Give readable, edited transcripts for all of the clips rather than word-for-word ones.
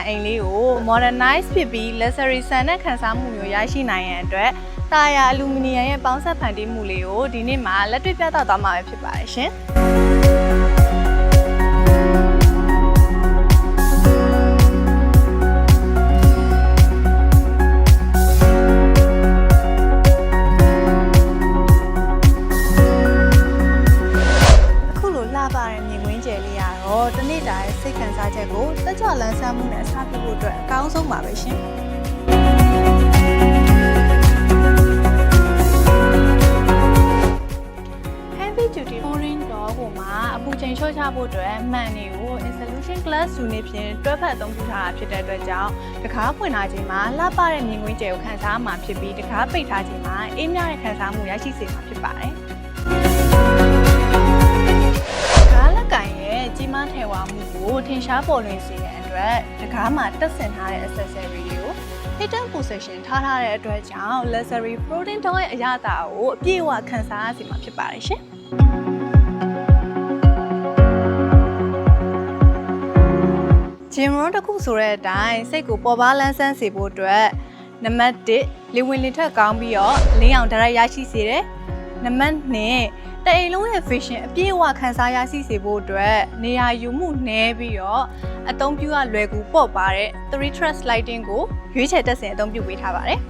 အိမ်လေးကို modernize ဖြစ်ပြီး luxury ဆန်တဲ့ခန်းစားမှုမျိုးရရှိနိုင်ရန်အတွက်တာယာအလူမီနီယံရဲ့ပေါင်းစပ်ဖန်တီးမှုလေးကိုဒီနေ့မှာလက်တွေ့ပြသသွားမှာဖြစ်ပါတယ်ရှင်တနေ့တာရဲ့စိတ်ခံစားချက်ကိုတက်ကြွလန်းဆန်းမှုနဲ့အစားပြုဖို့အတွက်အကောင်းဆုံးပါပဲရှင် Heavy Duty Foreign Door ကိုမှာအပူချိန်လျှော့ချဖို့အတွက်မှန်တွေကို Insolution Glass Unit ဖြင့်တွဲဖက်အသုံးပြုထားတာဖြစ်တဲ့အတွက်ကြောင့်တကားဖွင့်ထားခြင်းမှာလှပတဲ့မြင်ကွင်းကျယ်ကိုခံစားမှာဖြစ်ပြီးတကားပိတ်ထားခြင်းမှာအေးမြတဲ့ခံစားမှုရရှိစေမှာဖြစ်ပါတယ်ကြီးမားထည်ဝါမှုကိုထင်ရှားပေါ်လွင်စေတဲ့အတွက်တကားမှာတက်ဆင်ထားတဲ့ accessory တွေကို hidden position ထားထားတဲ့အတွက်ကြောင့် luxury floating door ရဲ့အရသာကိုအပြည့်အဝခံစားရစေမှာဖြစ်ပါတယ်ရှင်ဂျင်ရွန်တစ်ခုဆိုတဲ့အတိုင်းစိတ်ကိုပေါ်ပါလန်းဆန်းစေဖို့အတွက်နံပါတ်1လေဝင်လေထွက်ကောင်းပြီးတော့လင်းအောင်directရရှိစေတယ်နံပါတ်2တအိမ်လုံးရဲ့ vision အပြည့်အဝခံစားရရှိစေဖို့အတွက်နေရာယူမှုနည်းပြီးတော့အသုံးပြုရလွယ်ကူပေါ့ပါတဲ့ 3 truss lighting ကိုရွေးချယ်တက်ဆင်အသုံးပြုပေးထားပါတယ်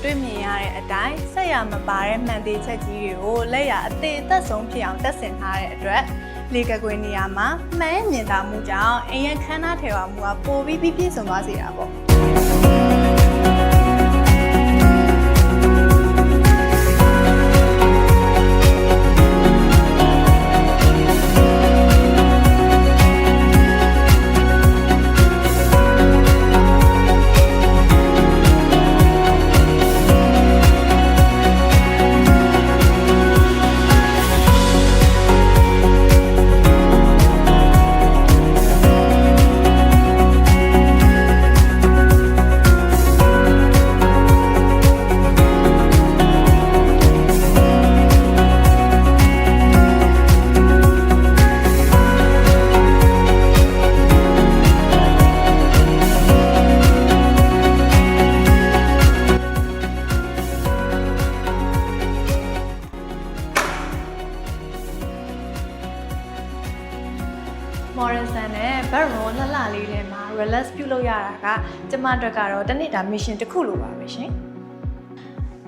တွေ့မြင်ရတဲ့အတိုင်းဆက်ရမပါတဲ့မှန်သေးချက်ကြီးတွေကိုလက်ရအသေးအသက်ဆုံးဖြစ်အောင်တက်ဆင်ထားတဲ့အတွက်လေကကွေနေရာမှာမှန်ရဲ့မြင်သာမှုကြောင့်အိမ်ရဲ့ခန်းနားထဲဝမှုကပိုပြီးပြည့်စုံသွားစေတာပေါ့Morrison နဲ့ Baron လှလှလေးထဲမှာ relax ပြုလုပ်ရတာကကျမတို့ကတော့တနေ့တာ mission တစ်ခုလိုပါပဲရှင်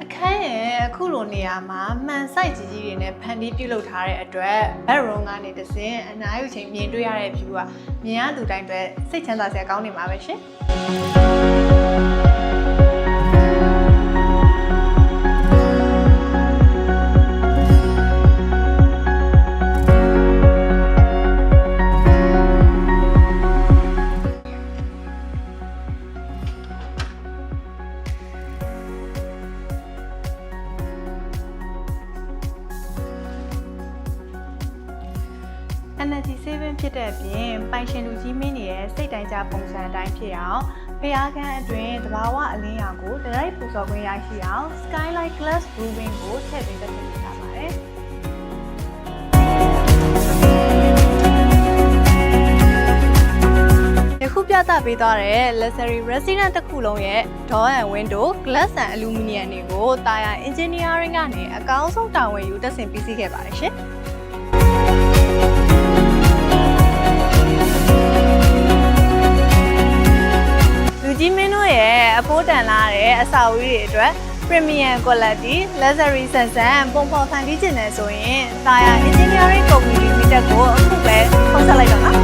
အခန်းရဲ့အခုလိုနေရာမှာမှန်ဆိုင်ကြီးကြီးတွေနဲ့ဖန်တီးပြုလုပ်ထားတဲ့အတွက် Baron ကနေတဆင့်အနားယူချိန်မြင်တွေ့ရတဲ့ view ကမြင်ရသူတိုင်းအတွက်စိတ်ချမ်းသာစရာကောင်းနေမှာပဲရှင်energy saving ဖြစ်တဲ့အပြင်ပိုင်ရှင်လူကြီးမင်းတွေရဲ့စိတ်တိုင်းကြပုံစံအတိုင်းဖြစ်အောင်ဖျားခန်းအတွင်းတဘာဝအလင်းရောင်ကိုdirect ပူဇော်ခွင့်ရရှိအောင် skylight glass roofing ကိုထည့်ပေးသက်သေထားပါတယ်ယခုပြသပေးသွားတဲ့ luxury residence တစ်ခုလုံးရဲ့ door and window glass and aluminum တွေကိုတာယာ engineering ကနေအကောင်းဆုံးတာဝန်ယူတက်ဆင်ပြီးစီးခဲ့ပါတယ်ရှင်ကြီးမင်းတို့ရဲ့အဖိုးတန်လာတဲ့အစာအုပ်တွေအတွက် premium quality luxury ဆန်ဆန်ပုံဖော်ဖန်တီးခြင်းနဲ့ဆိုရင်တာယာ engineering company limited ကိုအခုပဲဖုန်းဆက်လိုက်တော့နော်